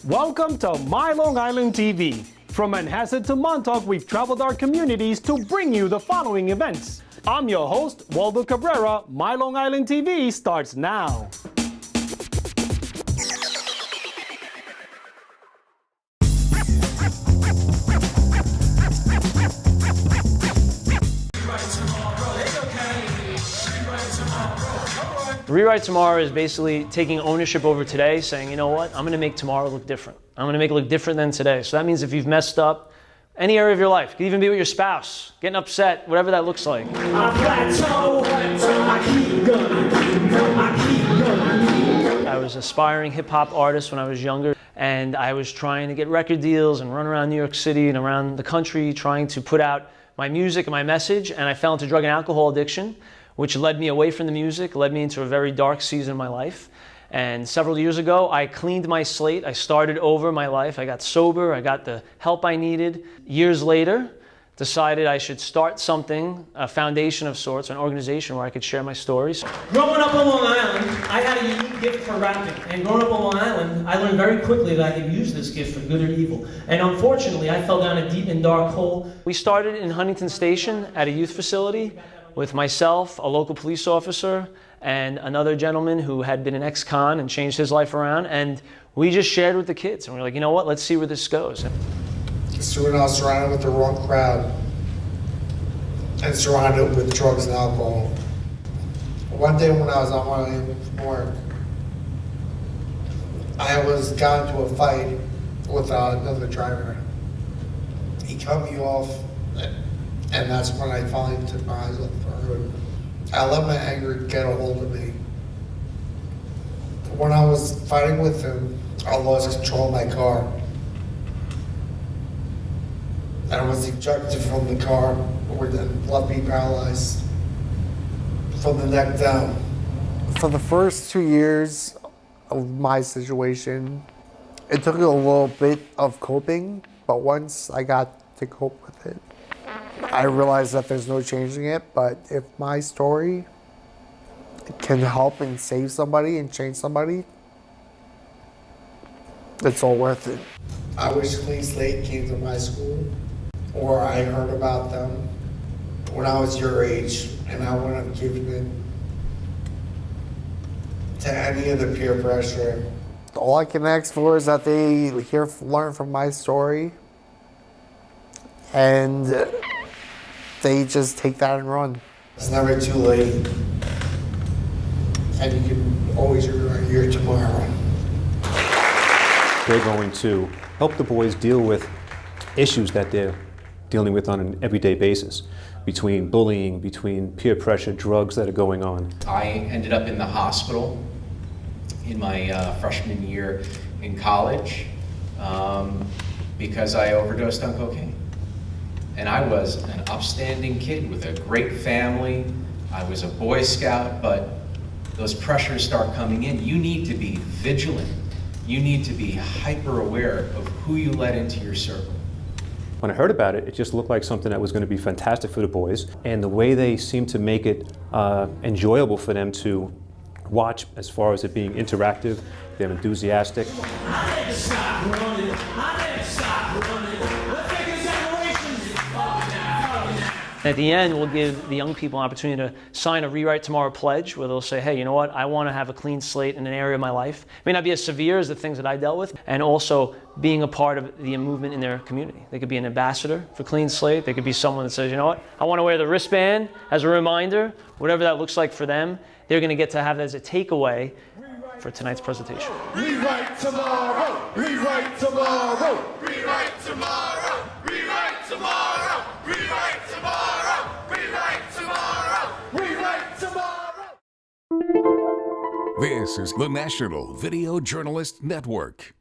Welcome to My Long Island TV. From Manhasset to Montauk, we've traveled our communities to bring you the following events. I'm your host, Waldo Cabrera. My Long Island TV starts now. Rewrite Tomorrow is basically taking ownership over today, saying, you know what, I'm going to make tomorrow look different. I'm going to make it look different than today. So that means if you've messed up any area of your life, it could even be with your spouse, getting upset, whatever that looks like. I was an aspiring hip-hop artist when I was younger, and I was trying to get record deals and run around New York City and around the country trying to put out my music and my message, and I fell into drug and alcohol addiction, which led me away from the music, led me into a very dark season of my life. And several years ago, I cleaned my slate. I started over my life. I got sober. I got the help I needed. Years later, decided I should start something, a foundation of sorts, an organization where I could share my stories. Growing up on Long Island, I had a unique gift for rapping. And growing up on Long Island, I learned very quickly that I could use this gift for good or evil. And unfortunately, I fell down a deep and dark hole. We started in Huntington Station at a youth facility with myself, a local police officer, and another gentleman who had been an ex-con and changed his life around. And we just shared with the kids. And we were like, you know what, let's see where this goes. So when I was surrounded with the wrong crowd and surrounded with drugs and alcohol. One day when I was on my way from work, I got into a fight with another driver. He cut me off, and that's when I finally took my eyes off the road. I let my anger get a hold of me. When I was fighting with him, I lost control of my car. And I was ejected from the car, which then left me paralyzed from the neck down. For the first 2 years of my situation, it took a little bit of coping, but once I got to cope with it, I realized that there's no changing it, but if my story can help and save somebody and change somebody, it's all worth it. I wish Clean Slate came to my school, or I heard about them when I was your age, and I wouldn't have given it to any of the peer pressure. All I can ask for is that they learn from my story, and they just take that and run. It's never too late, and you can always rewrite your tomorrow. They're going to help the boys deal with issues that they're dealing with on an everyday basis, between bullying, between peer pressure, drugs that are going on. I ended up in the hospital in my freshman year in college because I overdosed on cocaine. And I was an upstanding kid with a great family. I was a Boy Scout, but those pressures start coming in. You need to be vigilant. You need to be hyper aware of who you let into your circle. When I heard about it, it just looked like something that was going to be fantastic for the boys. And the way they seemed to make it enjoyable for them to watch, as far as it being interactive, they're enthusiastic. At the end, we'll give the young people an opportunity to sign a Rewrite Tomorrow pledge where they'll say, hey, you know what, I want to have a clean slate in an area of my life. It may not be as severe as the things that I dealt with, and also being a part of the movement in their community. They could be an ambassador for Clean Slate. They could be someone that says, you know what, I want to wear the wristband as a reminder, whatever that looks like for them. They're going to get to have that as a takeaway for tonight's presentation. Rewrite tomorrow, rewrite tomorrow, rewrite tomorrow, rewrite tomorrow, rewrite tomorrow, rewrite tomorrow, rewrite tomorrow. This is the National Video Journalist Network.